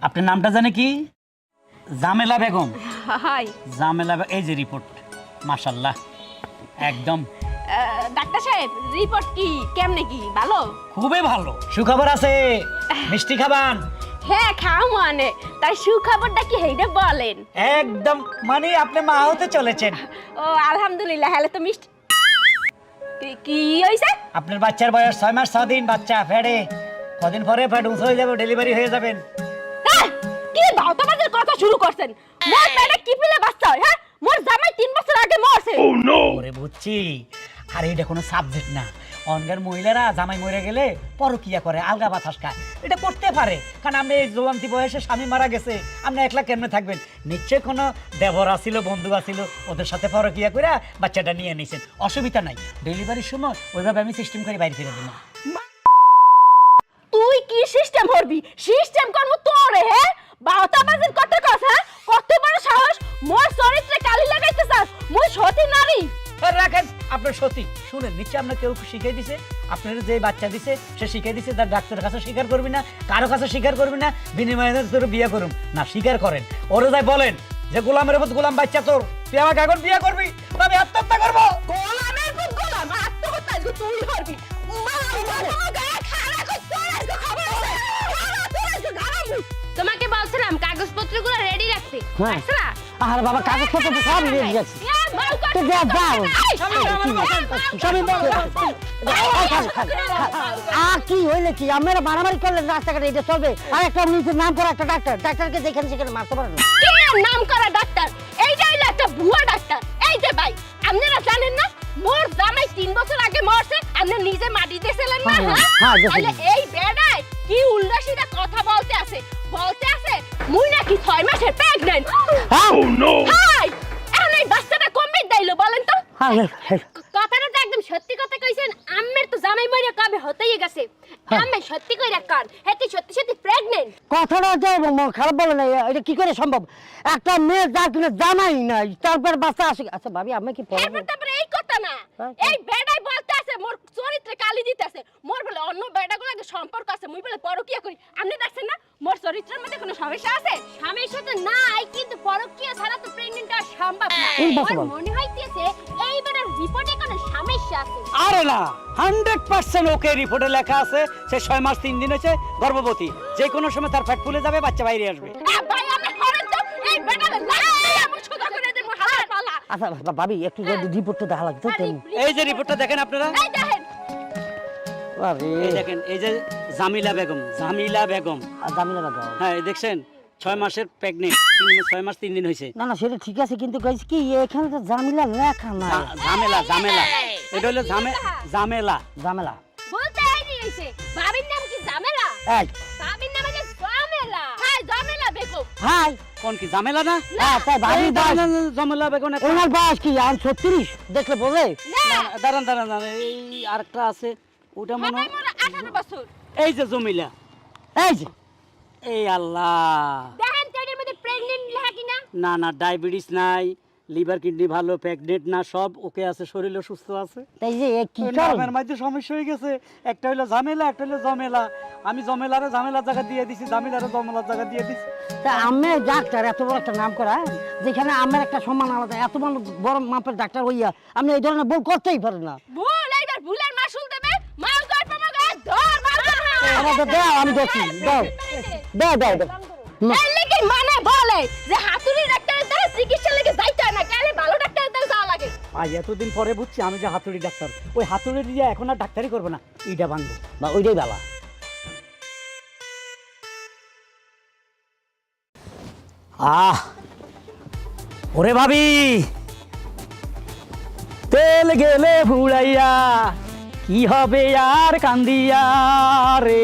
আপনার নামটা জানে কি? জামেলা বেগম। হাই জামেলা এই যে রিপোর্ট, মাশাআল্লাহ একদম ডাক্তার সাহেব, রিপোর্ট কি কেমনে কি ভালো? খুবই ভালো। সুখবর আছে, মিষ্টি খাবান। হ্যাঁ খাও মানে, তাই সুখবরটা কি হেইডা বলেন। একদম মানে আপনি মা হতে চলেছেন। ও আলহামদুলিল্লাহ, হলে তো মিষ্টি কি হইছে? আপনার বাচ্চার বয়স 6 মাস 6 দিন, বাচ্চা ফেডে কদিন পরে ফেড উঁচু হয়ে যাবে, ডেলিভারি হয়ে যাবেন। কি বাউতাবাজের কথা শুরু করছেন? মোর পেটে কি পিলে বাচ্চা হয়? হ্যাঁ, মোর জামাই 3 বছর আগে মরছে। ওরে বুঝছি, আর এটা কোনো সাবজেক্ট না। অনগার মহিলারা জামাই মরে গেলে পরকিয়া করে, আলগা বাতাস খায়, এটা করতে পারে। কারণ আপনি এই জোয়ান্তি বয়সে স্বামী মারা গেছে, আপনি একলা কেমনে থাকবেন? নিশ্চয় কোনো দেবর আসিল, বন্ধু আসিল, ওদের সাথে পরকিয়া করে বাচ্চাটা নিয়ে নিয়েছেন, অসুবিধা নাই। ডেলিভারির সময় ওইভাবে আমি সিস্টেম করে বাইরে ফিরে দেবো। তুই কি সিস্টেম করবি? সিস্টেম করব তোরে। হ্যাঁ, বাউতাবাজের কথা কথা, কত বড় সাহস! মোর চরিত্রে কালি লাগাইতে চাস? মই সতী নারী। রাখেন আপনার সতী। শুনেন, নিশ্চয় আপনার কেউ শিখিয়ে দিছে, আপনার যে বাচ্চা দিছে সে শিখিয়ে দিছে, তার ডাক্তারের কাছে স্বীকার করবি না, কারো কাছে স্বীকার করবি না, বিনিময়ে তোর বিয়ে করুম না। স্বীকার করেন, ওরে যাই বলেন যে গোলামের মতো গোলাম বাচ্চা তোর, তুই আমাকে এখন বিয়ে করবি, আমি আত্মহত্যা করবো। গোলামের পুত গোলাম, আত্মহত্যা আজকে তুই করবি। তোমাকে বলছিলাম কাগজপত্রগুলো রেডি রাখতে। আসলা আর বাবা কাগজপত্র তো সব রেডি আছে। তো যাও আর কি হইলে কি আপনারা মারামারি করলেন রাস্তাঘাটে, এটা চলবে? আর একটা নিজের নাম করা একটা ডাক্তার, ডাক্তারকে যেখানে সেখানে মারতে পারেন না। কে নাম করা ডাক্তার? এইটা হইলো একটা ভুয়া ডাক্তার। এই যে ভাই, আপনারা জানেন না মোর জামাই 3 বছর আগে মরছে, আপনি নিজে মাটি দিয়েছিলেন না? হ্যাঁ, তাহলে এই বেড়ায় কি উল্টাসিধা কথা বলতে আছে মুই নাকি 6 মাসের প্রেগন্যান্ট। ও নো হাই, এখন এই বাচ্চাটা কমবে দাইলো বলেন তো? কথাটা তো একদম সত্যি কথা কইছেন। আম্মের তো জামাই মরে কবে হতেই গেছে। আম্মে সত্যি কইরা কান, হেতি সত্যি সত্যি প্রেগন্যান্ট। কথাটা তো খারাপ বলে না, এটা কি করে সম্ভব? একটা মেয়ে যার কিনা জামাই নাই, তারপর বাচ্চা আসে। আচ্ছা ভাবি, আমি কি তারপরে এই কথা না, এই বেড়াই বলতে আছে মোর চরিত্রে কালি দিতেছে। মোর বলে অন্য বেড়াগুলোর সম্পর্ক আছে, মুই বলে পরকিয়া করি। আপনি দেখছেন না মোর চরিত্রের মধ্যে কোনো সমস্যা আছে? সমস্যা তো নাই, কিন্তু পরকিয়া ছাড়া তো প্রেগন্যান্ট হওয়া সম্ভব না। আমার মনে হইতেছে এই বেড়ার রিপোর্টে কোনো সমস্যা আছে। আরে না, 100% ওকে রিপোর্টে লেখা আছে সে 6 মাস 3 দিন হয়েছে গর্ভবতী, যে কোনো সময় তার পেট ফুলে যাবে, বাচ্চা বাইরে আসবে। ভাই আমি হরেন তো এই বেড়ারে লাগছে আমি সোজা করে দেব হাত পালা। আচ্ছা ভাবি, একটু যদি রিপোর্টটা দেখা লাগতো। এই যে রিপোর্টটা দেখেন আপনারা, এই দেখেন এই দেখেন, এই যে জামিলা বেগম, জামিলা বেগম, জামিলা লাগাও। হ্যাঁ এই দেখছেন 6 মাসের প্রেগনেন্ট, 6 মাস 3 দিন হয়েছে। না না, সেটা ঠিক আছে, কিন্তু কইছি কি এখানে তো জামিলা লেখা না। ঝামেলা ঝামেলা, এটা হলো ঝামেলা জামেলা বলতে আইনি হইছে। ভাবির নাম কি জামেলা? এই ভাবির নাম হলো জামেলা। হ্যাঁ জামেলা বেগম। হাই, কোন কি ঝামেলা না? হ্যাঁ তাই ভাবি জামেলা বেগম। ওনার বয়স কি? 36 দেখলে বোঝে। দাঁড়ান দাঁড়ান দাঁড়ান, এই আরেকটা আছে, ওটা মনে হয় 18 বছর। এই যে জমিলা। এই যে এই আল্লাহ, দেখেন তো এর মধ্যে প্রেগন্যান্ট লেখা কিনা? না না, ডায়াবেটিস নাই, লিভার কিডনি ভালো, প্রেগনেন্ট না, সব ওকে আছে, শরীরও সুস্থ আছে। তাই যে কি নামের মধ্যে সমস্যা হয়ে গেছে, একটা হলো ঝামেলা, একটা হলো জমেলা। আমি জমেলারে ঝামেলার জায়গা দিয়ে দিছি, জামিলারে জমেলার জায়গা দিয়ে দিছি। তা আমি ডাক্তার, এত বড় একটা নাম করা, যেখানে আমার একটা সম্মান আলাদা, এত বড় মাপের ডাক্তার হইয়া আপনি এই ধরনের ভুল করতেই পারেন না। ভুল এইবার ভুলের মাসুল দেবে। মাল গড় পামাগা ধর মাল ধর। আমাদের দাও, আমি দেখি, দাও দাও দাও দাও। এই লাগি মানে বলে যে হাতুড়ি ডাক্তারের দ্বারা চিকিৎসা লাগে যাইতে হয় না, কেন ভালো ডাক্তারের দ্বারা যাওয়া লাগে। আজ এতদিন পরে বুঝছি আমি যে হাতুড়ি ডাক্তার, ওই হাতুড়ি দিয়ে এখন আর ডাক্তারি করবো না, ইটা ভাঙবো বা ওইটাই বালা। ওরে ভাবি, তেল গেলে ফুড়াইয়া কি হবে আর কান্দিয়া রে।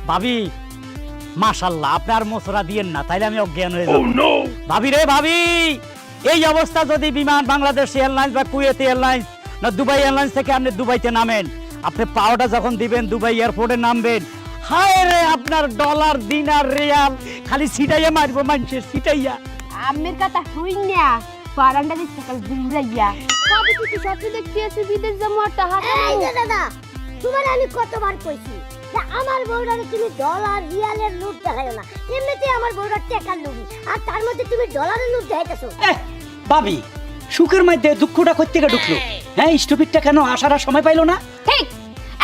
ভাবি মাশাআল্লাহ, আপনার মোসরা দিয়েন না, তাইলে আমি অজ্ঞান হয়ে যাব। ভাবি রে ভাবি, এই অবস্থা যদি বিমান বাংলাদেশ এয়ারলাইন্স বা কুয়েত এয়ারলাইন্স না দুবাই এয়ারলাইন্স থেকে আপনি দুবাইতে নামেন, আপনি পাওয়াটা যখন দিবেন দুবাই এয়ারপোর্টে নামবেন, হায় রে আপনার ডলার দিনার রিয়াল খালি ছিটাইয়া মারবো মানুষের, ছিটাইয়া। আম্মের কথা হইনা পারান্ডা দি সকাল দিলাইয়া কবে থেকে স্বপ্ন দেখতে আছে বিদেশ যাবো আর টাকা। এই যে দাদা, তোমার আমি কতবার কইছি তা আমার বউরারে তুমি ডলার রিয়ালের নোট দেখাইও না, এমনিতেই আমার বউরা টাকার লোভী, আর তার মধ্যে তুমি ডলারের নোট দেখাইতেছো। ভাবি সুখের মধ্যে দুঃখটা কই থেকে ঢুকলো? হ্যাঁ, স্টপিকটা কেন আসার আর সময় পাইলো না? ঠিক,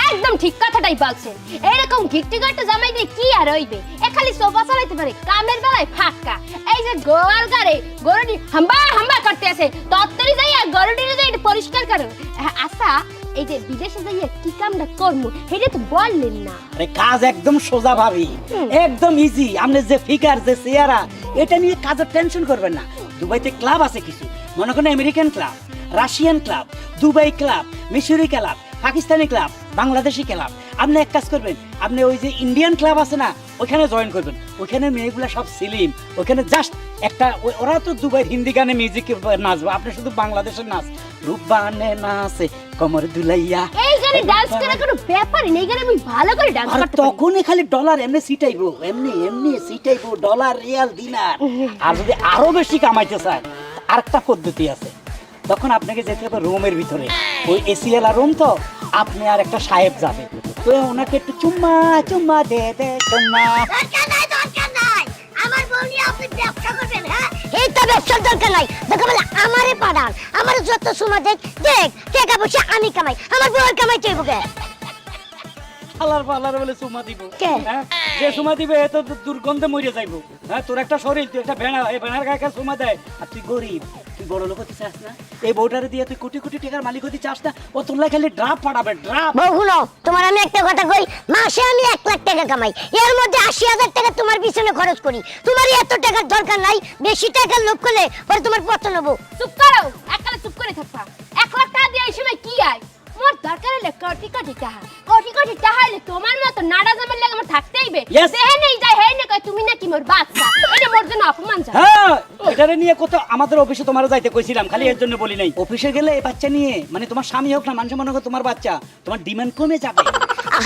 একদম ঠিক কথাটাই বলছেন। এরকম গিট্টি গাট্টি জামাই দিয়ে কি আর হইবে? এ খালি সোফা চালাইতে পারে, কামের বেলায় ফাঁকা। এই যে গোয়াল গারে গরুটি হাম্বা হাম্বা করতে আছে, তত্তরি যাইয়া গরুটিরে যাই পরিষ্কার করো। আচ্ছা, এই যে বিদেশে যাইয়া কি কামটা করমু সেটা তো বললেন না। আরে কাজ একদম সোজা ভাবি, একদম ইজি। আপনি যে ফিগার যে চেহারা, এটা নিয়ে কাজের টেনশন করবেন না। দুবাইতে ক্লাব আছে কিছু, মনে করেন American club, Russian club, Dubai club, মিশরি club, Pakistani club, Bangladeshi club. আপনি এক কাজ করবেন, আপনি ওই যে ইন্ডিয়ান ক্লাব আছে না, ওইখানে জয়েন করবেন। ওইখানে মেয়েগুলা সব সিলিম, ওইখানে জাস্ট একটা ওরা তো দুবাই হিন্দি গানে মিউজিক নাচবে, আপনি শুধু বাংলাদেশের নাচ। রূপবানে নাচে কমর দুলাইয়া, এই গানে ডান্স করা কোনো ব্যাপারই নেই, গানে আমি ভালো করে ডান্স আর করতে পারি। তখনই খালি ডলার এমনি সিটাইবো, এমনি এমনি সিটাইবো ডলার রিয়াল দিনার। আর যদি আরো বেশি কামাইতে চায়, আরেকটা পদ্ধতি আছে। তখন আপনাকে যেতে হবে রুমের ভিতরে, ওই এসিএলা রুম তো, আপনি আর একটা সাহেব যাবে, তো ওনাকে একটু চুম্মা চুম্মা দে দে চুম্মা। দরকার নাই, দরকার নাই, আমার বউ নিয়ে আপনি ব্যবসা করবেন। হ্যাঁ, এই তো ব্যবসার দরকার নাই। দেখো বলে আমারে পাঠান, আমার যত সময় দেখ দেখ টাকা পয়সা আমি কামাই, আমার বউয়ের কামাই চাইব কে? আলার পালার বলে চুমা দিব, কে? হ্যাঁ, যে চুমা দিবে এ তো দুর্গন্ধে মরে যাইবো। হ্যাঁ, তোর একটা শরীর, তুই একটা ভেড়া, এই ভেড়ার গায়ে চুমা দেয়, আর তুই গরিব, তুই বড় লোক হতে চাস না। এই বউটারে দিয়ে তুই কোটি কোটি টাকার মালিক হতে চাস না। ও তোর লাই খালি ড্রাপ পাঠাবে, ড্রাপ। বউ শুনো, তোমার আমি একটা কথা কই, মাসে আমি 1 লাখ টাকা কামাই, এর মধ্যে 80,000 টাকা তোমার পিছনে খরচ করি। তোমার এত টাকার দরকার নাই, বেশি টাকার লোভ করলে পরে তোমার পতন হবো। চুপ করো, একলা চুপ করে থাকবা। 1 লাখ টাকা দিয়ে এই সময় কি আয়? মোর দরকার হলে কোটি কোটি টাকা, কোটি কোটি টাকা হলে তোমার মতো নাড়া জামের লাগে আমার থাকতেই হবে। Yes. দেহে নেই যায়, হে না কয় তুমি নাকি মোর বাচ্চা, এটা মোর জন্য অপমান যায়। হ্যাঁ, এটারে নিয়ে কত আমাদের অফিসে তোমারও যাইতে কইছিলাম, খালি এর জন্য বলি নাই। অফিসে গেলে এই বাচ্চা নিয়ে, মানে তোমার স্বামী হোক না, মানুষ মনে করে তোমার বাচ্চা, তোমার ডিমান্ড কমে যাবে।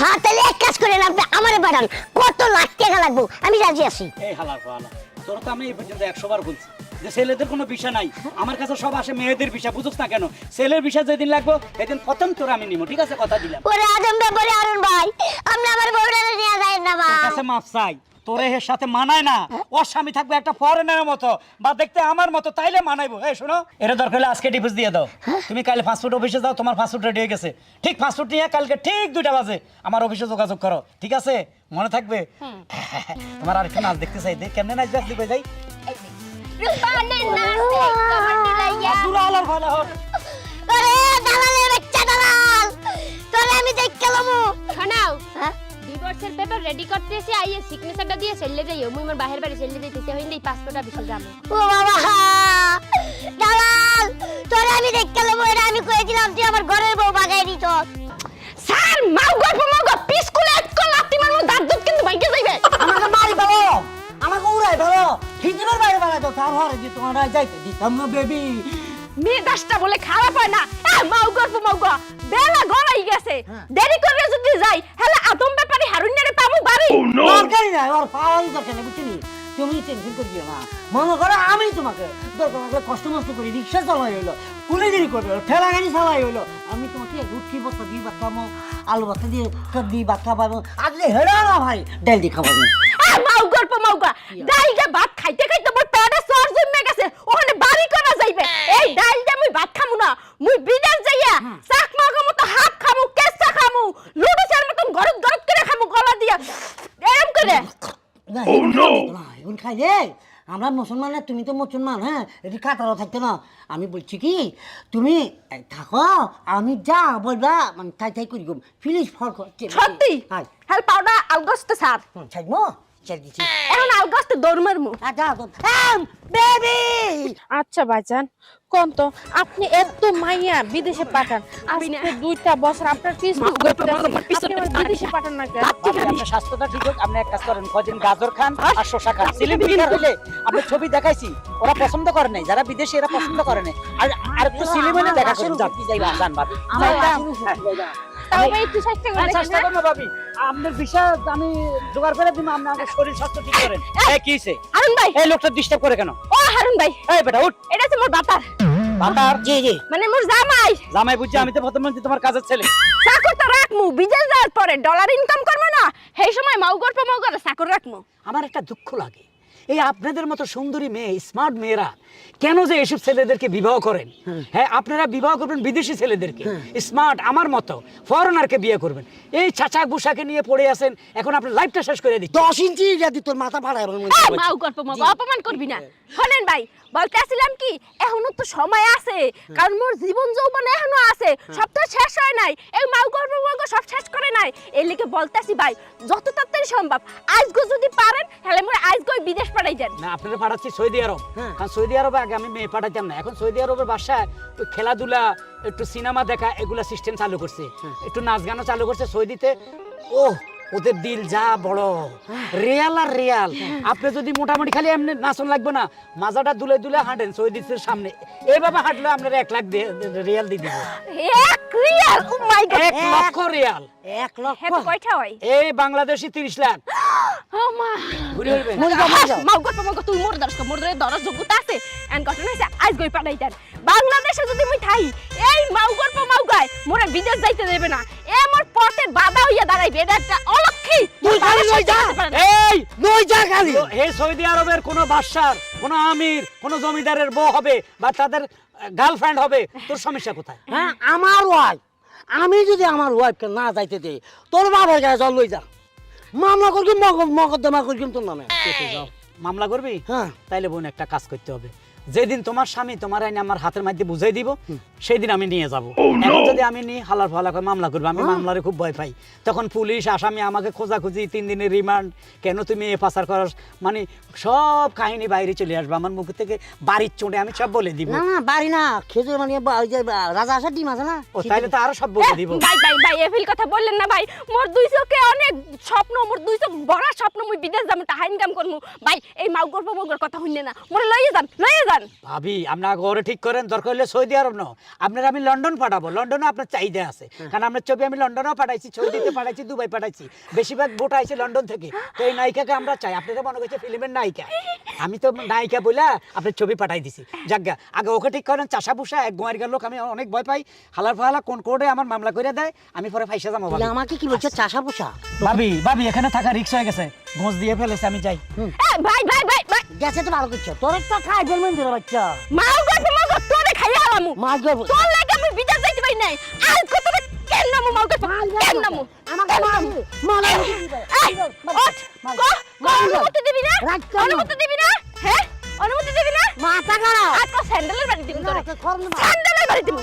হ্যাঁ, তাহলে এক কাজ করেন, আপনি আমারে পাঠান, কত লাখ টাকা লাগবে আমি রাজি আছি। এই হালার ফালা, তোরা তো আমি এই পর্যন্ত 100 বার বলছি যে ছেলেদের কোনো বিষয় নাই, আমার কাছে সব আসে মেয়েদের বিষয়, বুঝছ না কেন? ছেলের বিষয় যেদিন লাগবো সেদিন প্রথম তোরা আমি নিব, ঠিক আছে? কথা দিলাম। ওরে আজম ব্যাপারে আরুন ভাই, আপনি আমার বউরারে নিয়ে যায় না তোর ভাই। কাছে মাপ চাই, তোরে এর সাথে মানায় না। ওর স্বামী থাকবে একটা ফরেনারের মতো, বা দেখতে আমার মতো, তাইলে মানাইবো। এই শোনো, এটা দরকার হলে আজকে ডিভোর্স দিয়ে দাও। তুমি কাল ফাস্টফুড অফিসে যাও, তোমার ফাস্টফুড রেডি হয়ে গেছে। ঠিক ফাস্টফুড নিয়ে কালকে ঠিক 2টা বাজে আমার অফিসে যোগাযোগ করো, ঠিক আছে? মনে থাকবে। তোমার আরেকটা নাচ দেখতে চাই, দেখ কেমনে নাচ দিবে যাই। রূপানে নাচে কমর দিলাইয়া। দুলা আলার ভালো হর। আরে দালালের বাচ্চা দালাল, তোরে আমি দেখ কেলামু। শোনাও, হ্যাঁ, ডিভোর্সের পেপার রেডি করতেছি, আইয়ে সিগনেচারটা দিয়ে সেলে যাইও। মুই মোর বাহির বাড়ি সেলে যাইতেছি, হইলেই পাসপোর্ট অফিসে যাবো। ও বাবা, দালাল, তোরে আমি দেখ কেলামু, এটা আমি কই দিলাম, তুই আমার ঘরের বউ বাগাই দিত। স্যার, মাউ গল্প পিসকুলে এক কল লাত্তি মারমু, দাঁত দুধ কিন্তু বাইকে যাইবে। আমাকে মারি ভালো, আমাকে উড়াই ভালো, হিজনের বাইরে বাড়াই তো তার ঘরে যে তোমার যাইতে দিতাম না বেবি। মেয়ে দাসটা বলে খারাপ হয় না। মাউ গল্প বেলা গড়াই গেছে, দেরি করে যদি যাই হলে আদম ব্যাপারে হারুনিয়ারে পামু বাড়ি। দরকারই নাই, ওর পাওয়ারই দরকার নেই, বুঝছিনি? তুমি টেনশন করিও না। মনে করো আমি তোমাকে দরকার হলে কষ্ট মষ্ট করি, রিক্সা চালাই হইলো, কুলিগিরি করবে, ঠেলা গাড়ি চালাই হইলো, আমি তোমাকে রুটি বস্তা দিয়ে ভাত খাবো, আলু বস্তা দিয়ে ভাত খাবো, আর যদি হেরা না ভাই ডাল দিয়ে খাবো। মাউ গল্প ডাল দিয়ে ভাত খাইতে খাইতে মোর পেটে সর জমে গেছে, ওখানে বাড়ি করা যাইবে। এই ডাল দিয়ে মুই ভাত খামু না, মুই বিদেশ যাইয়া চাক মাগো মতো হাত খামু, কেসা খামু, লুডুসের মতন গরত গরত করে খামু গলা দিয়া এরম করে। এখন খাই রে, আমরা মুসলমান, তুমি তো মুসলমান। হ্যাঁ, এটি কাতারও থাকতে না। আমি বলছি কি, তুমি থাকো, আমি যা বলবা মানে তাই তাই করি, ফিলিস ফল সত্যি হ্যাঁ, পাউডা আলগস্ত স্যার ছাড়বো, ছেড়ে দিচ্ছি। এখন আলগস্ত দৌড় মারমু। বেবি আচ্ছা ভাইজান, কোন তো আপনি এত মাইয়া বিদেশে পাঠান, আজকে 2টা বছর আপনার ফেসবুক বিদেশে পাঠান না কেন? আপনার স্বাস্থ্যটা ঠিক হোক, আপনি এক কাজ করেন, কদিন গাজর খান আর শসা খান। সিলিম ফিগার হলে আপনি ছবি দেখাইছি, ওরা পছন্দ করে নাই, যারা বিদেশে এরা পছন্দ করে নাই। আর একটু সিলিম হলে দেখা করুন, জান ভাবি। তবে একটু চেষ্টা করে চেষ্টা করবো ভাবি, আপনার বিষয় আমি জোগাড় করে দিব, আপনি আমাদের শরীর স্বাস্থ্য ঠিক করেন। এই কি হইছে? হারুন ভাই, এই লোকটা ডিস্টার্ব করে কেন? ও হারুন ভাই, এই বেটা উঠ। এটা হচ্ছে মোর বাতার। ভাতার জি জি মানে মোর জামাই জামাই বুঝছি, আমি তো প্রধানমন্ত্রী তোমার কাজের ছেলে। চাকর তো রাখমু, বিদেশ যাওয়ার পরে ডলার ইনকাম করবে না, সেই সময় মাউগর চাকর রাখমু। আমার একটা দুঃখ লাগে, এই আপনাদের মতো সুন্দরী মেয়ে, স্মার্ট মেয়েরা কেন যে এসব ছেলেদেরকে বিবাহ করেন। হ্যাঁ, আপনারা বিবাহ করবেন বিদেশি ছেলেদেরকে, স্মার্ট আমার মতো ফরেনারকে বিয়ে করবেন। এই চাচা গুসাকে নিয়ে পড়ে আছেন, এখন আপনার লাইফটা শেষ করে দিচ্ছেন। 10 ইঞ্চি যদি তোর মাথা ফাড়ায় মাউগর অপমান করবি না। শোনেন ভাই, বলতে আসছিলাম কি, এখনো তো সময় আছে, কারণ মোর জীবন যৌবন এখনো আছে, সব তো শেষ হয় নাই। এই মাউগর সব শেষ করে নাই, এর লিগে বলতেছি ভাই, যত তাড়াতাড়ি সম্ভব আজগো যদি পারেন তাহলে মোর আজগো বিদেশ পাঠাই দেন। না, আপনারা পাঠাচ্ছি সৌদি আরব। কারণ সৌদি আরবে আগে আমি মেয়ে পাঠাতাম না, এখন সৌদি আরবের বাসায় ওই খেলাধুলা, একটু সিনেমা দেখা, এগুলা সিস্টেম চালু করছে, একটু নাচ গানও চালু করছে সৌদিতে। ও ওদের দিল যা বড়, রিয়াল আর রিয়াল। আপনি যদি মোটামুটি খালি এমনি নাচন লাগবে না, মাজাটা দুলে দুলে হাঁটেন সৌদির সামনে, এইভাবে হাঁটলে আপনারা 1 লাখ রিয়াল দিয়ে দিব। 1 রিয়াল? ও মাই গড, 1 লক্ষ রিয়াল। 1 লক্ষ হেতো কয়টা হয়? এই বাংলাদেশি 30 লাখ। ও মা, ঘুরে হইবে মাউগর তুই মোর দরস যোগ্যতা আছে, এন্ড ঘটনা হইছে আজগোই পাঠাই দেন। বাংলাদেশে যদি মুই থাই, এই মাউগর মাউগায় মোরে বিদেশ যাইতে দেবে না, এ মোর পথের বাধা হইয়া দাঁড়াইবে। এটা একটা অলক্ষী। তুই খালি লই যা, এই লই যা খালি। এই সৌদি আরবের কোন বাদশার, কোন আমির, কোন জমিদারের বউ হবে বা তাদের গার্লফ্রেন্ড হবে, তোর সমস্যা কোথায়? হ্যাঁ, আমার ওয়াইফ, আমি যদি আমার ওয়াইফকে না যাইতে দেই, তোর বাবার গায়ে জল লই যা, মামলা করবি, মকদ্দমা করবি তোর নামে। মামলা করবি? হ্যাঁ। তাইলে বোন একটা কাজ করতে হবে, যেদিন তোমার স্বামী তোমার আইনে আমার হাতের মধ্যে বুঝাই দিব, সেই দিন আমি নিয়ে যাব। এখন যদি আমি নিয়ে হালার ফালা করে মামলা করবো, আমি মামলারে খুব ভয় পাই। তখন পুলিশ আসামি আমাকে খোঁজাখুঁজি, 3 দিনের রিমান্ড, কেন তুমি এ পাচার করস, মানে সব কাহিনী বাইরে চলে আসবে আমার মুখ থেকে, বাড়ির চোটে আমি সব বলে দিব। না না, বাড়ি না, খেজুর মানে ওই যে রাজা আসার ডিম আছে না, ও তাইলে তো আরো সব বলে দিব। ভাই এফিল কথা বললেন না ভাই, মোর 2 চোখে অনেক স্বপ্ন, মোর 2 চোখ বড় স্বপ্ন, মুই বিদেশ যাম, টাকা ইনকাম করমু। ভাই এই মাউগর কথা হইনে না, মোরে লইয়ে যান। ভাবি, আপনার ঘরে ঠিক করেন, দরকার হলে সৌদি আরব না, আপনার আমি লন্ডন পাঠাবো। লন্ডনে আপনার চাহিদা আছে, কারণ আপনার ছবি আমি লন্ডনেও পাঠাইছি, সৌদিতে পাঠাইছি, দুবাই পাঠাইছি, বেশিরভাগ ভোট আইছে লন্ডন থেকে। তো এই নায়িকাকে আমরা চাই, আপনারা মনে করছে ফিল্মের নায়িকা, আমি তো নায়িকা বলে আপনার ছবি পাঠাই দিছি। যাজ্ঞা, আগে ওকে ঠিক করেন। চাষা পুষা এক গোয়ারিকার লোক, আমি অনেক ভয় পাই। হালার ফালা কোন কোর্টে আমার মামলা করে দেয়, আমি পরে ফাইসা যাবো। আমাকে কি বলছে চাষা পোষা? ভাবি এখানে থাকা রিক্স হয়ে গেছে, ঘোষ দিয়ে ফেলেছে, আমি যাই। ভাই গেছে তো ভালো করছো, তোর তো খাই ফেলবেন তোর বাচ্চা। মাউগর তোরে খাইয়া আলামু, মাছ ধরবো তোর লাগে আমি বিদেশ যাইতে পারি নাই। আজ কত কেন নামু মাউগর, কেন নামু আমাকে মালা অনুমতি দিবি না? অনুমতি দিবি না? হ্যাঁ, অনুমতি দিবি না? মাথা খারাপ। আজ তো স্যান্ডেলের বাড়ি দিবি তোরে, খরম না। স্যান্ডেলের বাড়ি দিবি।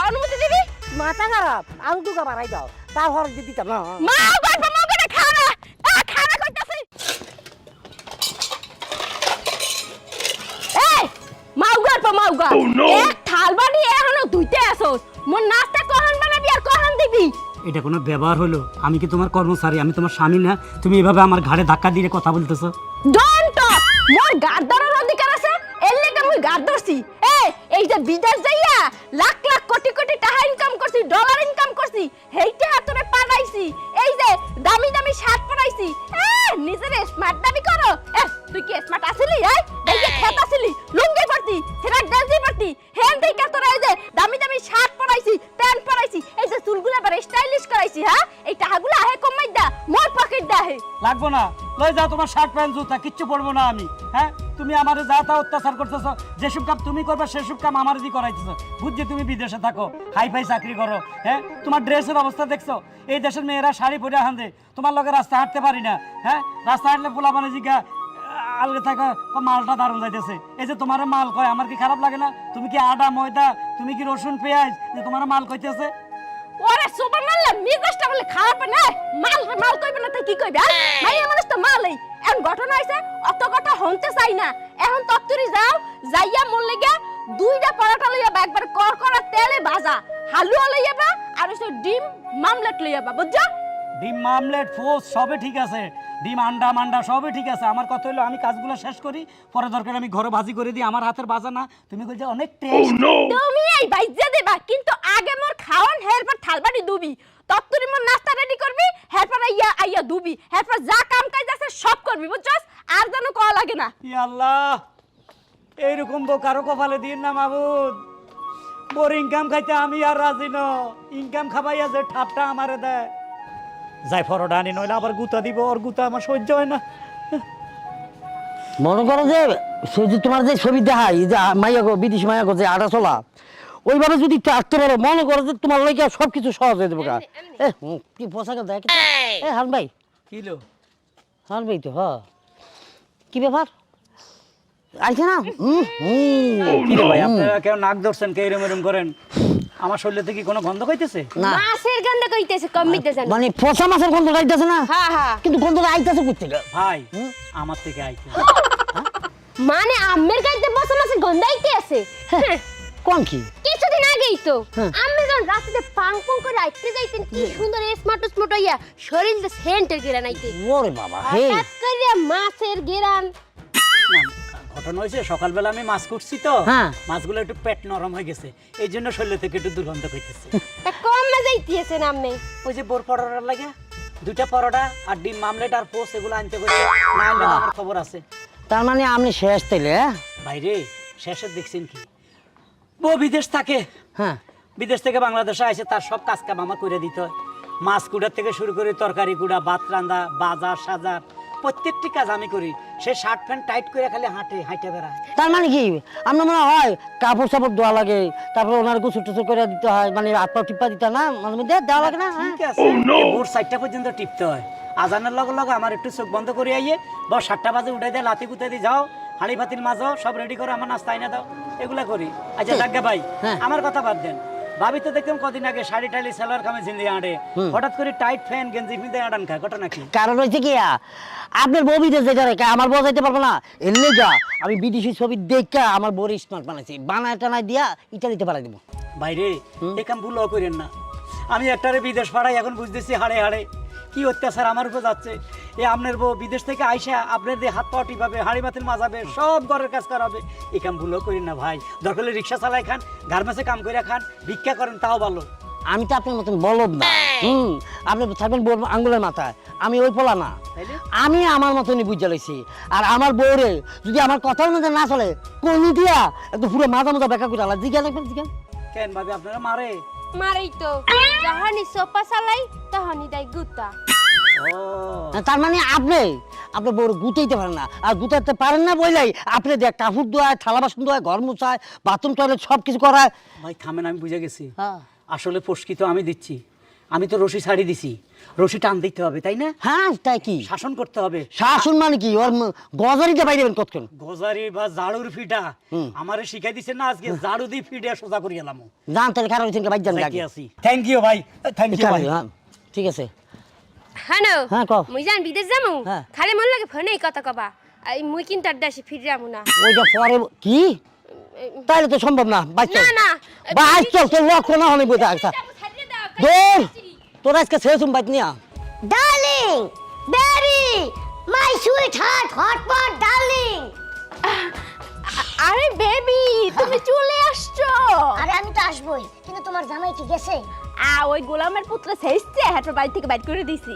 অনুমতি দিবি? মাথা খারাপ, আলু টুকা বাড়াই দাও, তারপর দিতাম না। মাউগর খানা খানা কইতাছি। এই মাউগর এক থাল বাড়ি এখনো ধুইতে আসোস, মোর নাস্তা কখন বানাবি আর কখন দিবি? এটা কোনো ব্যবহার হলো? আমি কি তোমার কর্মচারী? আমি তোমার স্বামী না? তুমি এভাবে আমার ঘাড়ে ধাক্কা দিয়ে কথা বলতেছো। ডোন্ট টক, মোর গাড় ধরার অধিকার আছে, এর লেগে মুই গাড় ধরছি। এই যে বিদেশ যাইয়া লাখ লাখ কোটি কোটি টাকা ইনকাম করছি, ডলার ইনকাম করছি, হেইটা হাতরে পাঠাইছি। এই যে দামি দামি শার্ট পরাইছি, নিজের স্মার্ট দাবি করো। তুই কি স্মার্ট আসিলি? দেখে খেত আসিলি, লুঙ্গি পরতি, সেটা ড্রেসই পরতি, হেন থেকে তোরা এই যে দামি দামি শার্ট পরাইছি, প্যান্ট পরাইছি, এই যে চুলগুলা বারে স্টাইলিশ করাইছি। হ্যাঁ, এই টাকাগুলো আহে কমাই দা, মোর পকেট দা হে। লাগবো না, লই যাও তোমার শার্ট প্যান্ট জুতা, কিচ্ছু পরবো না আমি। হ্যাঁ, তুমি আমারে যা তা অত্যাচার করতেছো, যেসব কাম তুমি করবে সেসব কাম আমার দিয়ে করাইতেছো। বুঝছি তুমি বিদেশে থাকো, হাই ফাই চাকরি করো। হ্যাঁ, তোমার ড্রেসের অবস্থা দেখছো? এই দেশের মেয়েরা শাড়ি পরে হাঁদে, তোমার লগে রাস্তা হাঁটতে পারি না। হ্যাঁ, রাস্তা হাঁটলে পোলা মানে জিগা আলগে থাকা মালটা দারুণ যাইতেছে। এই যে তোমার মাল কয়, আমার কি খারাপ লাগে না? তুমি কি আটা ময়দা, তুমি কি রসুন পেঁয়াজ, যে তোমার মাল কইতেছে? ওরে সুবহানাল্লাহ, মিজাজটা বলে খারাপ না, মাল কইবে না তাই কি কইবে? ভাই মানুষ তো মালই। এখন ঘটনা হইছে, অত কথা হনতে চাই না। এখন তত্তরি যাও, যাইয়া মোর লাগা 2টা পরোটা লইয়া বা, একবার করকরা তেলে ভাজা হালুয়া লইয়া বা, আর হইছে ডিম মামলেট লইয়া বা, বুঝছো? ডিম মামলেট ফোস সবে ঠিক আছে, ডিম আন্ডা মান্ডা সবে ঠিক আছে। আমার কথা হলো আমি কাজগুলো শেষ করি, পরে দরকার আমি ঘরে ভাজি করে দিই। আমার হাতের ভাজা না, তুমি কইছো অনেক টেস্ট। তুমি এই ভাইজা দেবা, কিন্তু আগে মোর খাওয়ান, হেরপর থালবাড়ি দুবি, তত্তরি মোর নাস্তা রেডি করবি, হেরপর আইয়া দুবি, হেরপর যা কাম কাজ আছে সব করবি, বুঝছস? আর যেন কওয়া লাগে না। ই আল্লাহ, এইরকম বউ কারো কপালে দিন না মাবুদ। বোর ইনকাম খাইতে আমি আর রাজি ন, ইনকাম খাবাইয়া যে ঠাপটা আমারে দেয়। যাই ফরোটা আনি, নইলে আবার গুতা দিব, ওর গুতা আমার সহ্য হয় না। মনে করো যে সে যে তোমার যে ছবি দেখাই যে মাইয়া গো বিদেশি মাইয়া গো যে আটা চলা, ওইভাবে যদি একটু আসতে পারো, মনে করো যে তোমার লাগে সব কিছু সহজ হয়ে দেবো। কি পোশাকে দেখ হান ভাই, কিলো হান ভাই তো কি ব্যাপার আইছে না? কি রে ভাই, আপনারা কেউ নাক ধরছেন, কে এরম এরম করেন? আমার শরীরে থেকে কোনো গন্ধ কইতেছে? না মাছের গন্ধ কইতেছে, কমিতেছে না। মানে পচা মাছের গন্ধ আইতেছে না, হ্যাঁ হ্যাঁ, কিন্তু গন্ধটা আইতেছে কই থেকে? ভাই আমার থেকে আইতে মানে আম্মের গাইতে বসে মাছের গন্ধ আইতে আছে। হ্যাঁ, কোন কি কিছুদিন আগেই তো হ্যাঁ। আম্মে যখন রাতে পাং পাং করে আইতে যাইতেন, কি সুন্দর স্মার্ট স্মার্ট হইয়া শরীরে সেন্টের গেরান আইতে। ওরে বাবা হে, হঠাৎ করে মাছের গেরান। না, ঘটনা হয়েছে সকালবেলা আমি মাছ করছি তো, হ্যাঁ। মাছগুলো একটু পেট নরম হয়ে গেছে, এই জন্য শরীর থেকে একটু দুর্গন্ধ করতেছে। তা কমে যাইতেছে না আম্মে? ওই যে বোর পরোটার লাগে 2টা পরোটা আর ডিম মামলেট আর পোস এগুলো আনতে কইছে, না আনলে তো আমার খবর আছে। তার মানে আপনি শেষ তাইলে? বাইরে শেষে দেখছেন কি, বউ বিদেশ থাকে, হ্যাঁ বিদেশ থেকে বাংলাদেশে আসে, তার সব কাজ কাম আমার করে দিতে হয়। মাছ কুড়ার থেকে শুরু করে তরকারি কুড়া, ভাত রান্দা, বাজার সাজার, প্রত্যেকটি কাজ আমি করি। সে শার্ট প্যান্ট টাইট করে খালি হাঁটে বেড়ায়। তার মানে কি আপনার মনে হয় কাপড় চাপড় ধোয়া লাগে, তারপর ওনার গোসল টোসল করে দিতে হয়, মানে হাত পা টিপা দিতে না মাঝে মধ্যে দেওয়া লাগে না? ঠিক আছে, ভোর 4টা পর্যন্ত টিপতে হয়। আজানের লগে লগে আমার একটু চোখ বন্ধ করে আইয়ে বা 7টা বাজে উঠাই দেয়, লাতি গুতাই দিয়ে যাও, হাঁড়ি পাতিল মাঝো সব রেডি করে আমার নাস্তা এনে দাও, এগুলা করি। আচ্ছা জাগা ভাই, হ্যাঁ। আমার কথা বাদ দেন। ভাবি তো দেখতাম কদিন আগে শাড়ি টাড়ি সালোয়ার কামে ঝিন্দি আঁড়ে, হঠাৎ করে টাইট ফ্যান গেঞ্জি পিঁধে আঁড়ান খায়, ঘটনা কি? কারণ হয়েছে কি আপনার বউ বিদেশ যেতে রেখে আমার বউ যাইতে পারবো না, এর লেগা আমি বিদেশি ছবি দেখে আমার বউর স্মার্ট বানাইছি, বানায় টানায় দিয়া ইটালিতে পাঠাই দেবো। বাইরে এই কাম ভুলও করেন না। আমি একটারে বিদেশ পাড়াই, এখন বুঝতেছি হাড়ে হাড়ে কি অত্যাচার আমার উপর যাচ্ছে। এই আপনার বউ বিদেশ থেকে আইসা আপনার দিয়ে হাত পা টিপাবে, হাঁড়ি বাতিল মাজাবে, সব ঘরের কাজ করাবে। এই কাম ভুলও করেন না ভাই। দরকার হলে রিক্সা চালাই খান, গার্মেন্টসে কাম করে খান, ভিক্ষা করেন, তাও ভালো। আমি তো আপনার মতন বলদ না, আপনি থাকবেন বউর আঙ্গুলের মাথায়, আমি ওই পোলা না। তাইলে? আমি আমার মতনই বুঝে লইছি। আর আমার বউরে যদি আমার কথার মধ্যে না চলে, কোনি দিয়া একটু পুরো মাথা মতো ব্যাখ্যা করে আলা জিজ্ঞাসা দেখবেন জিজ্ঞাসা। কেন ভাবে আপনারা মারে? মারেই তো, যাহানি সোপা চালাই তাহানি দেয় গুতা। ও তার মানে আপনি আপনার বউরে গুতাইতে পারেন না, আর গুতাইতে পারেন না বইলাই আপনি দেখ কাপড় ধোয়ায়, থালা বাসন ধোয়ায়, ঘর মুছায়, বাথরুম টয়লেট সব কিছু করায়। ভাই থামেন, আমি বুঝে গেছি। হ্যাঁ আসলে ফসকি তো আমি দিচ্ছি, আমি তো রশি ছাড়ি দিছি, রশি টান দিতে হবে তাই না? হ্যাঁ তাই কি শাসন করতে হবে। শাসন মানে কি ওর গজারিতে বাইরে দেবেন কতক্ষণ? গজারি বা জাড়ুর ফিটা আমারে শিখাই দিছেন না, আজকে জাড়ু দিয়ে ফিটে সোজা করে গেলাম। জান তাহলে খারাপ হয়েছেন বাইর যান আগে। থ্যাংক ইউ ভাই, থ্যাংক ইউ ভাই। হ্যাঁ ঠিক আছে। হ্যালো, হ্যাঁ কও। মুই জান বিদেশ যামু, হ্যাঁ। খালি মন লাগে ফোনেই কথা কবা। এই মুই কিন্তু আর দেশে ফিরে যাবো না। ওইটা পরে কি তাইলে তো সম্ভব না, বাইর চল না না, বাইর চল, তোর লক্ষ্য না হলে বোঝা আসা দৌড়, তোর আজকে শেষ বাইক নিয়া। Darling very my sweetheart hotpot darling. আরে বেবি, তুমি চলে আসছো। আরে আমি তো আসবই, কিন্তু তোমার জামাই কি গেছে? ওই গোলামের পুত্র শেষছে, হাটের বাড়ি থেকে বাইর করে দিছি।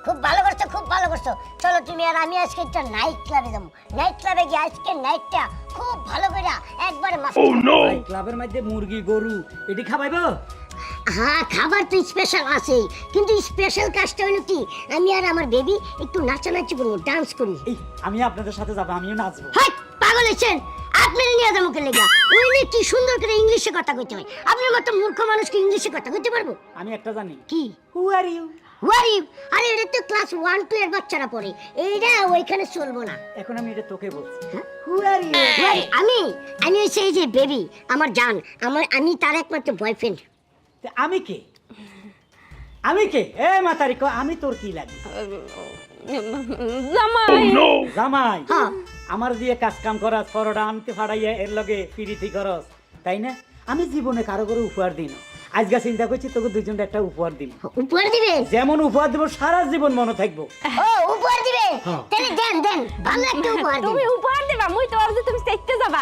খুব ভালো করছো, খুব ভালো করছো। চলো তুমি আর আমি আজকে একটা নাইট ক্লাবে যাবো। নাইট ক্লাবে গিয়ে আজকে নাইটটা খুব ভালো করে একবারে মাস্ট। ভাই ক্লাবের মধ্যে মুরগি গরু এটি খাবাইবো? হ্যাঁ খাবার তো স্পেশাল আছে, কিন্তু স্পেশাল কাজটা হলো কি আমি আর আমার বেবি একটু নাচানাচি করবো, ডান্স করি। এই আমি আপনাদের সাথে যাবো, আমিও নাচবো। হাই পাগল হয়েছেন আপনার নিয়ে যাবো কে লেগা? ওইলে কি সুন্দর করে ইংলিশে কথা কইতে হয়, আপনার মতো মূর্খ মানুষকে ইংলিশে কথা কইতে পারবো? আমি একটা জানি, কি হু আর ইউ? ওয়ারি? আরে এটা তো ক্লাস 1 2 এর বাচ্চারা পড়ে, এইটা ওইখানে চলবো না। এখন আমি এটা তোকে বলছি, হু আর ইউ? ওয়ারি আমি আমি হচ্ছে এই যে বেবি, আমার জান, আমি তার একমাত্র বয়ফ্রেন্ড। আমি কে? আমি কে? এ মাতারি কো, আমি তোর কি লাগে? জামাই। জামাই? হ্যাঁ আমার দিয়ে কাজ কাম করাস, পরোটা আনতে ফাড়াইয়া এর লগে ফিরিতি করস, তাই না? আমি জীবনে কারো করে উপহার দিই না, আজকে চিন্তা করছি তোকে দুজনটা একটা উপহার দিব। উপহার দিবে? যেমন উপহার দিব সারা জীবন মনে থাকবো। ও উপহার দিবে? তাহলে দেন দেন, ভালো একটা উপহার দিন। তুমি উপহার দেবা, মুই তো ভাবছি তুমি দেখতে যাবা।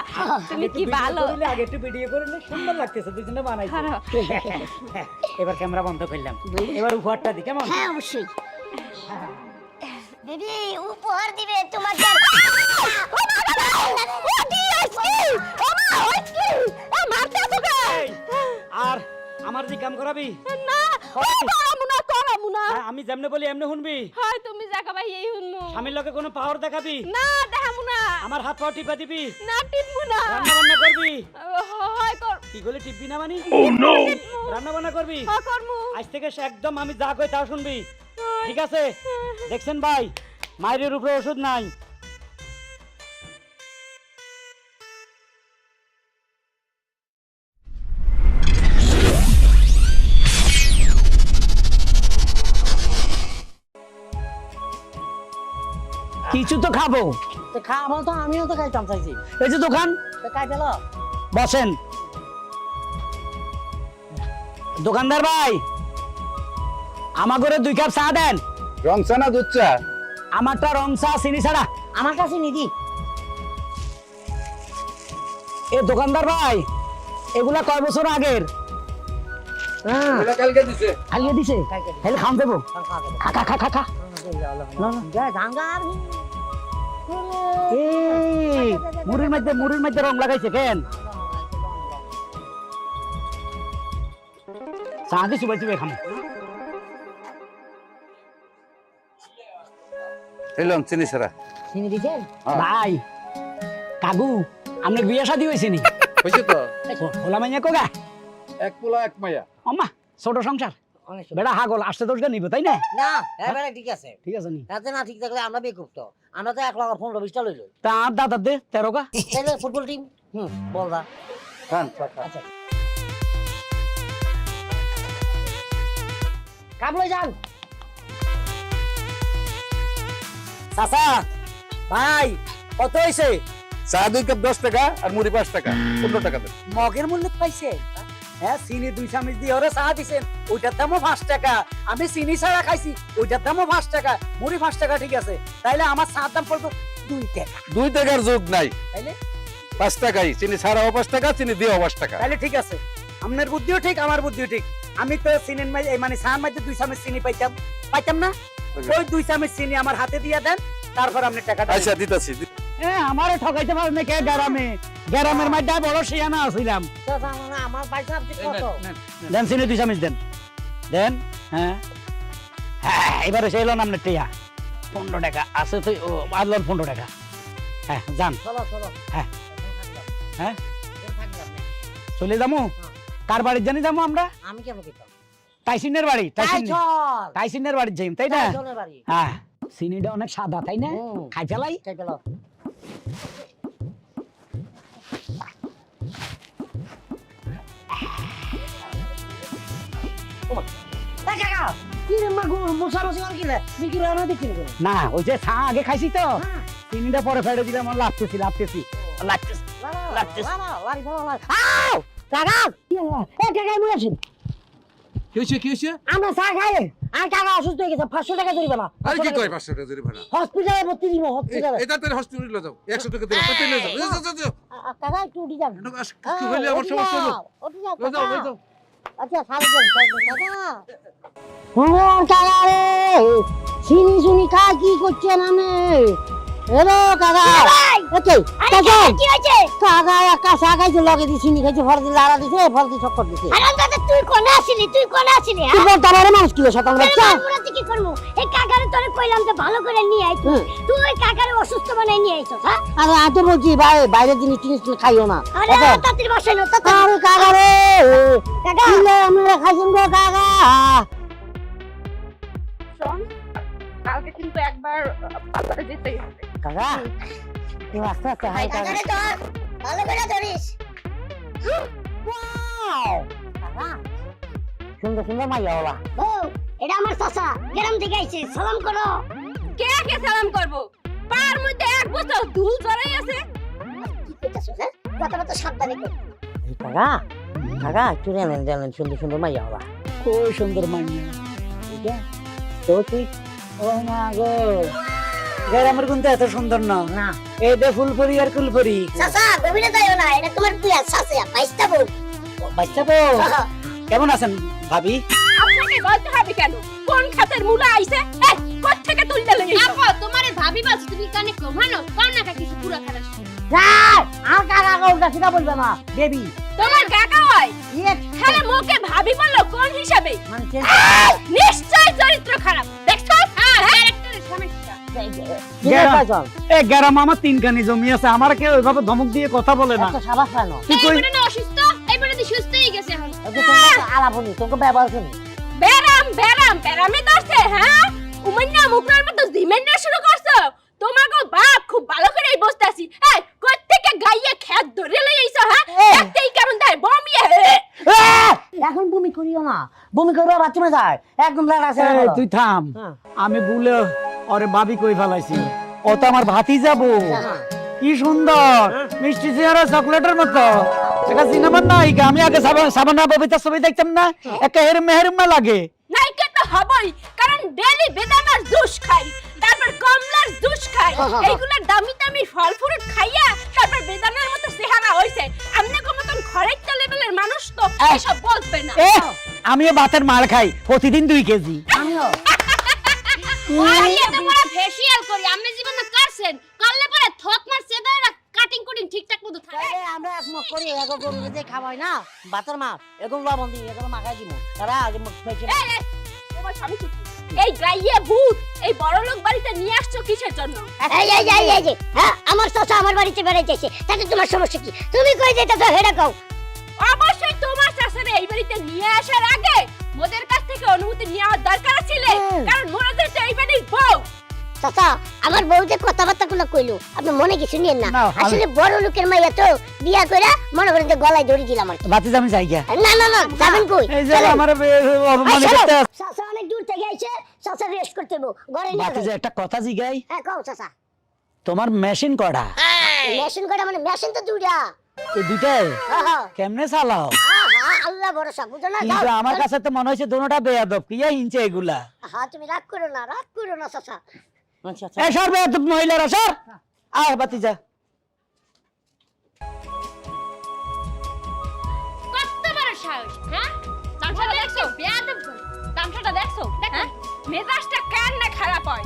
তুমি কি ভালো। আগে একটু ভিডিও করে নে, সুন্দর লাগতেছে, দুজনে বানাইছে। এবার ক্যামেরা বন্ধ করলাম, এবার উপহারটা দি কেমন? হ্যাঁ অবশ্যই। বেবি উপহার দিবে তোমার জান। না ও করামু না হ্যাঁ, আমি যেমনে বলি এমনে শুনবি। হয় তুমি জাগা ভাই এই হুনমু স্বামীর লগে কোনো পাওয়ার দেখাবি, না দেখামু না আমার হাত পা টিপা দিবি, না টিপমু না রান্না বান্না করবি। হয় কর কি বলে টিপবি না মানে? নো রান্না বান্না করবি। হ্যাঁ করমু আজ থেকে সে একদম আমি যা কই তা শুনবি, ঠিক আছে? দেখছেন ভাই, মায়ের উপরে ওষুধ নাই। কিছু তো খাবো। তো খাবো তো, আমিও তো খাইতাম চাইছি। এই যে দোকান, তো খাই ফেলো। বসেন। দোকানদার ভাই, আমার ঘরে 2 কাপ চা দেন। রং চা না দুধ চা? আমারটা রং চা, চিনি ছাড়া। আমার কাছে নিদি। এ দোকানদার ভাই, এগুলা কয় বছর আগের? হ্যাঁ এটা কালকে দিছে। খাইয়ে দিছে, হেলে খাম দেবো। খা খা খা খা খা। এই মুড়ির মধ্যে রং লাগাইছে কেন? চা দি চুবাই চুবাই খাম। এলাম চিনি ছাড়া। চিনি দিছেন? ভাই কাকু, আপনার বিয়ে শাদী হয়েছে নি? হইছে তো। হোলা মাইয়া কোগা? এক পোলা এক মাইয়া। অম্মা ছোট সংসার, অনেক বেড়া হাগল আসতে 10 নিব তাই না? না এবারে ঠিক আছে। ঠিক আছে নি? তাতে না ঠিক থাকলে আমরা বেকুব তো। আমরা তো 1,15,20 লই লই। তা আর দাদা দে 13 কা। তাহলে ফুটবল টিম বল দা। খান। আচ্ছা কাপ লই যান। চাচা ভাই, কত হইছে? চা 2 কাপ 10 টাকা আর মুড়ি 5 টাকা, 15 টাকা দেন। মগের মূল্য পাইছে? হ্যাঁ, চিনি 2 চামচ দিয়ে ওরে চা দিছেন, ওইটার দামও 5 টাকা। আমি চিনি ছাড়া খাইছি, ওইটার দামও 5 টাকা, মুড়ি 5 টাকা, ঠিক আছে? তাইলে আমার চার দাম পড়তো 2 টাকা। 2 টাকার যোগ নাই, তাইলে 5 টাকাই। চিনি ছাড়াও 5 টাকা, চিনি দিয়েও 5 টাকা। তাইলে ঠিক আছে, আপনার বুদ্ধিও ঠিক, আমার বুদ্ধিও ঠিক। আমি তো চিনির মানে চার মধ্যে 2 চামচ চিনি পাইতাম না। ওই 2 চামচ চিনি আমার হাতে দিয়ে দেন, তারপর আপনি টাকাটা। আচ্ছা দিতাছি। আমারে ঠকাইতে পারেন না কে? গ্রামের মধ্যে বড় শিয়ানা আছিলাম। চাচা মানে আমার পয়সা আপনি কত? দেন চিনি 2 চামচ দেন, দেন। হ্যাঁ হ্যাঁ, এবারে সেই লোন আপনার টিয়া 15 টাকা আছে তো, আদলন 15 টাকা। হ্যাঁ যান। চলো চলো। হ্যাঁ। হ্যাঁ? থাকলাম না। চলে যাবো। কার বাড়ির জানি যাবো আমরা? আমি কেমন কইতাম? টাইসিনের বাড়ি। তাই চল। টাইসিনের বাড়ি যাই, তাই না? তাই চলের বাড়ি। হ্যাঁ, চিনিটা অনেক সাদা, তাই না? খাই ফেলাই। খাই ফেলো। এই কাকা, কি রে মা গো, মশামশি আর কি রে? তুমি কি রান্না দেখছিস কেন? না, ওই যে চা আগে খাইছি তো, চিনিটা পরে ফেলে দিলাম, আমার লাগতেছি। লাগতেছি। লারি ফেলো, লারি। আউ! কাকা! কি হলো? এই কাকা, এমন আছেন? কি হইছে? আমরা চা খাই। আর কাকা অসুস্থ হয়ে গেছে, 500 টাকা জরিমানা। আর কি কয় 500 টাকা জরিমানা? হসপিটালে ভর্তি দিব, হসপিটালে। এটা তাহলে হসপিটালে লয়ে যাও। 100 টাকা দিলে তাতে লয়ে যাও। যাও। কাকা একটু উঠি যান। কি হইলে আমার সমস্যা হলো? উঠি যাও, লয়ে যাও, কাকা। লয়ে যাও। আচ্ছা, সারি দেন, কাকা। কাকা রে, চিনি শুনি খা কি করছেন আমি? হ্যালো কাকা। ওকে, কাকা। কি হয়েছে? কাকা একা চা খাইছে, লগে দিয়ে চিনি খাইছে, ফল দিয়ে লাড়া দিছে, ফল দিয়ে চক্কর দিছে। আনন্দতে তুই কোনে আসিলি? তুই বলতে আমার মানুষ কি শতান বাচ্চা? আমরা কি করবো? এই কাকারে তোরে কইলাম তো ভালো করে নিয়ে আই তুই। তুই ওই কাকারে অসুস্থ বানাই নিয়ে আইছস, হ্যাঁ? আরে আমি তো বলছি ভাই, বাইরের জিনিস টিনিস খাইও না। আরে তাড়াতাড়ি বসাই না, তাড়াতাড়ি। আরে কাকা রে, কাকা। আমরা খাইছেন গো কাকা। শোন, কালকে কিন্তু একবার বাজারে যেতেই হবে। কাকা, তুই আস্তে আস্তে হাই কাকা। কাকারে ধর, ভালো করে ধরিস। Wow! কাকা, সুন্দর সুন্দর মাইয়া ওলা। ও, এটা আমার চাচা, গ্রাম থেকে আইছে, সালাম করো। কে কে সালাম করব? পার মধ্যে 1 বছর ধুল জড়াই আছে। কি কইতাছস, হ্যাঁ? কথাটা তো সাবধানে কই। এই কাকা, কাকা, একটু জানেন সুন্দর সুন্দর মাইয়া ওলা। কই সুন্দর মাইয়া এটা তো তুই ও মা গো, গ্রামের কিন্তু এত সুন্দর না। না। এই দে ফুলপুরি আর কুলপুরি। চাচা, গভীরে যাইও না, এটা তোমার তুই চাচা, বাইস্তা বউ। বাচ্চা তো কেমন আছেন ভাবি? আপনাকে বলতে হবে কেন? কোন খাতের মুলা আইছে? এই, কোথা থেকে তুলতে লাগে? আপা, তোমারে ভাবি বাস তুমি কানে কমানো, কোন না কিছু পুরো খারাপ। যাই, আর কাকা উল্টা সিধা বলবে না, বেবি। তোমার কাকা হয়? হ্যাঁ মোকে ভাবি বললো কোন হিসাবে মানে নিশ্চয় চরিত্র খারাপ দেখছো ক্যারেক্টারের সমস্যা এ গ্যারাম আমার তিনখানি জমি আছে, আমার কেউ ওইভাবে ধমক দিয়ে কথা বলে না। এত সাবাস কেন? তুই কই না অসুস্থ এইবারে তো সুস্থই গেছে এখন আলাপনি তোকে ব্যবহার শুনি বেরামে ধরছে হ্যাঁ উমান্না মুখরার মতো জিমেন্না শুরু করছো তোমাকে বাপ খুব ভালো করে বসতে আছি এই কই থেকে গাইয়ে খেত ধরে লই আইছো হ্যাঁ একটাই কারণ তাই বমিয়ে এখন বমি করিও না, বমি করবে বাথরুমে যায় একদম লাল আছে এই, তুই থাম। হ্যাঁ। আমি ভুলে ওরে ভাবি কই ফেলাইছি, ও তো আমার ভাতি যাবো। কি সুন্দর মিষ্টি চেহারা, চকলেটের মতো। এটা সিনেমার নায়িকা। আমি আগে সাবানা ববিতা ছবি দেখতাম না, একটা হেরমে লাগে। নাইকে তো হবই কারণ ডেলি বেদানার জুস খাই তারপর কমলার জুস খাই এইগুলা দামি দামি ফল ফ্রুট খাইয়া তারপর বেদানার মতো চেহারা হইছে আমনে কোন মতন খরাইতে লেভেলের মানুষ তো এসব বলবে না এ আমিও ভাতের মার খাই প্রতিদিন 2 কেজি। আমিও ওই এত বড় ফেশিয়াল করি আমনে জীবনে করছেন করলে পরে থক মার সেদারা কাটিং কুটিং ঠিকঠাক মতো থাকে আমরা একমত করি এগো গরু যে খাওয়াই না ভাতের মাছ এগুলো লবণ দিয়ে এগুলো মাখাই দিব তারা আজ মুখ ফেকে তোমার স্বামী চুপ এই গাইয়ে ভূত এই বড় লোক বাড়িতে নিয়ে আসছো কিসের জন্য এই যে হ্যাঁ আমার চাচা আমার বাড়িতে বেড়াইতেছে তাতে তোমার সমস্যা কি তুমি কই যেতেছো হেডা কও অবশ্যই তোমার শাশুড়ি এই বাড়িতে নিয়ে আসার আগে মোদের কাছ থেকে অনুমতি নেওয়ার দরকার ছিল কারণ মোদের তো এই বাড়ির বউ চাচা আমার বউ যে কথাবার্তা গুলো কইলো আপনি মনে কিছু নিয়েন না না, আমি- আসলে বড় লোকের মাইয়া তো বিয়া কইরা মনে করেন যে গলায় দড়ি দিলাম আর কি। ভাতি আমি যাই গিয়া। না যাবেন কই এই যে চলেন। আমার অপমান আই, চলো। করতে। চাচা অনেক দূর থেকে আইছে চাচা রেস্ট করতে হইব ঘরে নিয়ে ভাতি যে যাও। একটা কথা জিগাই, হ্যাঁ কও চাচা তোমার মেশিন কটা? মেশিন কইরা মানে মেশিন তো দুইটা এই দুটাই হ্যাঁ কেমনে চালাও? আল্লাহ ভরসা বুঝো না কিন্তু যাও, আমার চলো। কাছে তো মনে হচ্ছে দুটোটা বেয়াদব। কিয়া হিনছে এগুলা? হ্যাঁ তুমি রাগ করো না চাচা আচ্ছা এ সর বেয়াদব মহিলারা সর। আয় বাতি যা। কত বড় সাহস হ্যাঁ তামসাটা দেখছো বেয়াদব তামসাটা দেখছো হ্যাঁ মেজাজটা কেন না খারাপ হয়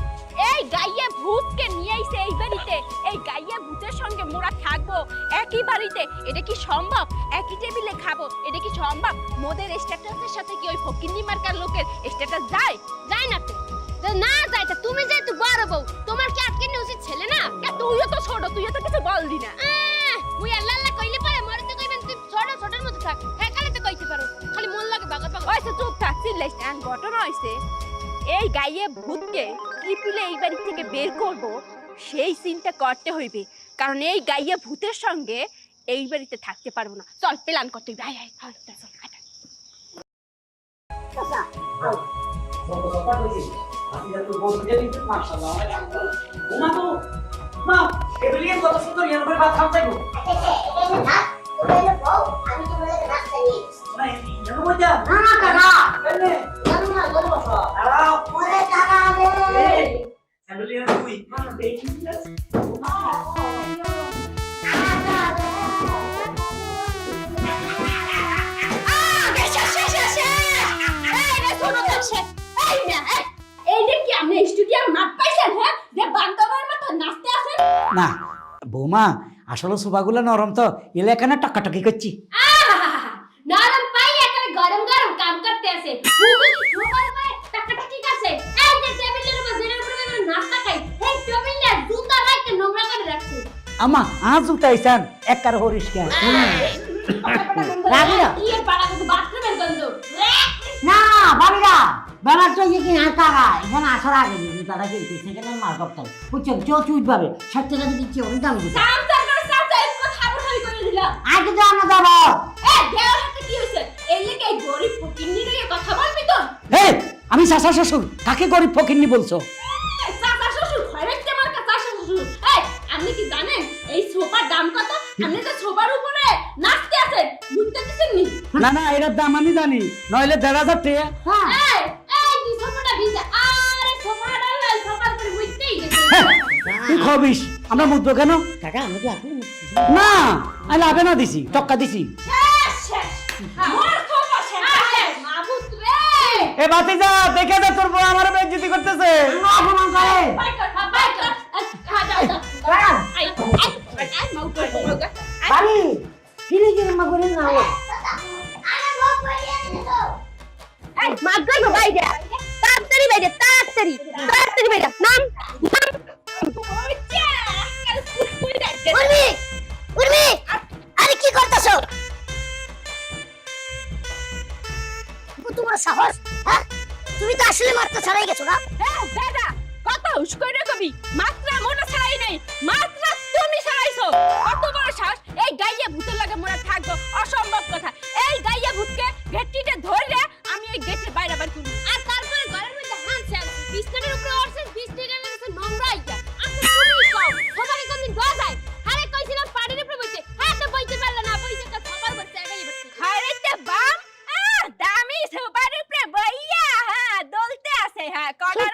এই গাইয়ে ভূতকে নিয়ে আইছে এই বাড়িতে এই গাইয়ে ভূতের সঙ্গে মোরা থাকবো একই বাড়িতে এটা কি সম্ভব একই টেবিলে খাবো এটা কি সম্ভব মোদের স্ট্যাটাসের সাথে কি ওই ফকিন্নি মার্কার লোকের স্ট্যাটাস যায় না তো না যায় তা তুমি যেহেতু বড় বউ তোমার কি আজকে নিয়ে উচিত ছেলে না তুইও তো ছোট তুইও তো কিছু বললি না মুই আল্লাহ কইলে পারে মরে তো কইবেন তুই ছোটর মতো থাক হ্যাঁ খালি তো কইতে পারো খালি মন লাগে বাগর ওইসে চুপ থাক চিল্লাইস না ঘটনা হইছে এই গাইয়ে ভূতকে ত্রিপুলে এই বাড়ি থেকে বের করব সেই চিন্তা করতে হইবে কারণ এই গাইয়ে ভূতের সঙ্গে এই বাড়িতে থাকতে পারবো না চল প্ল্যান করতে হইবে আয় চল হাঁটা আমি তোমাদের রাস্তা নিয়ে ওরে টাকা দে না বৌমা, আসলে সোফাগুলো নরম তো এলাকানে টাকাটাকি করছি। নরম পাই এখানে গরম গরম কাম করতে আছে ঠিক আছে এই যে টেবিলের উপর জেনার উপরে আমরা নাস্তা খাই এই টেবিলে জুতা রাখতে নোংরা করে রাখছি আমা আজ উঠাইছেন একবার হরিস কে রাগি না কি এর পাড়া কত বাথরুমের গন্ধ না বাবিরা বেলার তো ইয়ে কি না তারা এখানে আসার আগে যদি তারা কিন্তু সেখানে মার করতাম বুঝছেন কেউ চুইট পাবে 60 টাকা দিচ্ছি অনেক দাম দিচ্ছে সামসা একটু খাবড়াই করে দিলাম আগে তো আমরা যাবো এই দেওয়ার হাতে কি হইছে এই লেগে এই গরিব ফকিন্নি নিয়ে কথা বলবি তো এই আমি চাচা শ্বশুর, কাকে গরিব ফকিন্নি বলছো? চাচা শ্বশুর খয়রাইতে আমার চাচা শ্বশুর এই আপনি কি জানেন এই সোফার দাম কত আপনি তো সোফার উপরে নাচতে আছেন বুঝতে দিছেন নি না না এটার দাম আমি জানি, নইলে 1500 টাকা। হ্যাঁ এই এই সোফাটা ভিজা আরে সোফাটা না সোফার উপরে বুঝতেই গেছে তুই খবিস আমরা মুদ্র কেন? কাকা আমি কি আপনি না আমি লাভে না দিছি, টক্কা দিছি। শেষ মোর সোফা শেষ মাবুত রে এ বাতিজা দেখে যা তোর বউ আমার বেইজ্জতি করতেছে। অপমান করে বাই কর যাও আই মাউট বাড়ি ফিরে গেলে মা করে না ও আরে মাদ্রাই বাইরে তাড়াতাড়ি বাইরে তাড়াতাড়ি তাড়াতাড়ি বাইরে নাম উর্মি উর্মি আরে কি করতেছো তোমার সাহস হ্যাঁ তুমি তো আসলে মারতে ছাড়াই গেছো না হ্যাঁ দাদা কত হুশ করে কবি মাত্রা মোনা ছাড়াই নাই মাত্রা তুমি ছাড়াইছো কত বড় সাহস এই গাইয়া ভূতের লাগে মোরা থাকবো অসম্ভব কথা এই গাইয়া ভূতকে গেটটিতে ধরে আমি এই গেটের বাইরে বার করব আর তারপরে ঘরের মধ্যে হানছে বিস্কুটের উপরে অর্ছে বিস্কুটের এনে নোংরা আইয়া আপনি তুমি কও সবাই কোনদিন ধোয়া যায় আরে কইছিলাম পাড়ির উপরে বইতে হ্যাঁ তো বইতে পারলে না বইতে তো খবর করতে আগে বসে আরে তে বাম দামি সবার উপরে বইয়া হ্যাঁ দলতে আছে হ্যাঁ কর্নার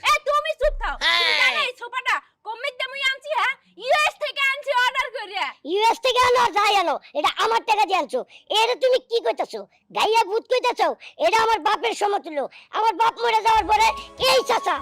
এ তুমি চুপ থাও তুমি জানো এই সোফাটা কমের দামে আনছি হ্যাঁ ইউএস থেকে আনছি অর্ডার করে ইউএস থেকে আনো আর যাই আনো এটা আমার টাকা দিয়ে আনছো এটা তুমি কি কইতাছো গাইয়া ভূত কইতাছো এটা আমার বাপের সমতুল্য আমার বাপ মরে যাওয়ার পরে এই চাচা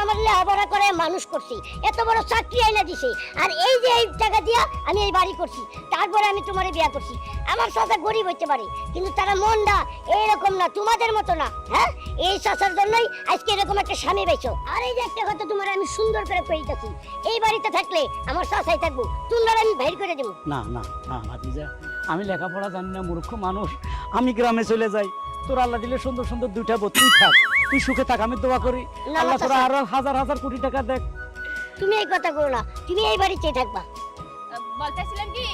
আমার লেখাপড়া করে মানুষ করছি এত বড় চাকরি আইনা দিছে আর এই যে এই টাকা দিয়া আমি এই বাড়ি করছি তারপরে আমি তোমারে বিয়া করছি আমার চাচা গরিব হইতে পারে কিন্তু তারা মনটা এইরকম না তোমাদের মতো না হ্যাঁ এই চাচার জন্যই আজকে এরকম একটা স্বামী পাইছো আর এই যে একটা কথা তোমার আমি সুন্দর করে কইতাছি এই বাড়িতে থাকলে আমার চাচাই থাকবো তোমরা আমি বাইর করে দেবো না না না ভাতিজা আমি লেখাপড়া জানি না মূর্খ মানুষ আমি গ্রামে চলে যাই তোর আল্লাহ দিলে সুন্দর সুন্দর দুইটা বউ তুই থাক তুই সুখে থাক আমি দোয়া করি না, আল্লাহ তোরা চাচা। আরো হাজার হাজার কোটি টাকা দেখ তুমি এই কথা বলো না তুমি এই বাড়িতেই থাকবা বলতেছিলাম কি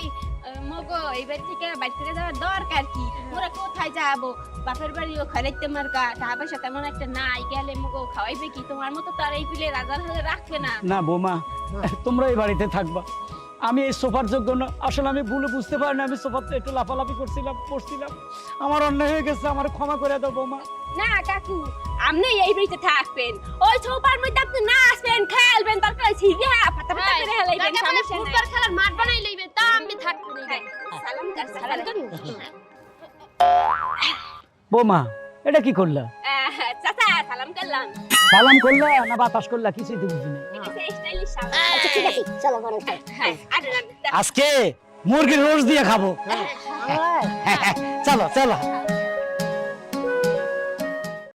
মগো এই বাড়ি থেকে বাইরে করে যাওয়ার দরকার কি ওরা কোথায় যাবো বাপের বাড়ি ও খাইতে মার্কা টাকা পয়সা তেমন একটা নাই গেলে মগো খাওয়াইবে কি তোমার মতো তো আর এই পিলে রাজার হয়ে রাখবে না না বৌমা তোমরা এই বাড়িতে থাকবা আমি এই সোফার যোগ্য না আসলে আমি ভুলে বুঝতে পারি না আমি সোফাতে একটু লাফালাফি করছিলাম আমার অন্যায় হয়ে গেছে আমার ক্ষমা করে দাও বৌমা না কাকু আপনি এই বাড়িতে থাকবেন ওই সোফার মধ্যে আপনি নাচবেন খেলবেন তারপর ছিড়ে ফাটা ফাটা করে হেলাইবেন সমস্যা নাই ফুটবল খেলার মাঠ বানাই লইবেন তা আমি থাকতে নেই সালাম কর বৌমা এটা কি করলা চাচা সালাম করলাম সালাম করলা না বাতাস করলা কিছুই তো বুঝি না এটা স্টাইলিশ সালাম আচ্ছা ঠিক আছে চলো ঘরে যাই। হ্যাঁ আর আজকে মুরগির রোজ দিয়ে খাবো চলো চলো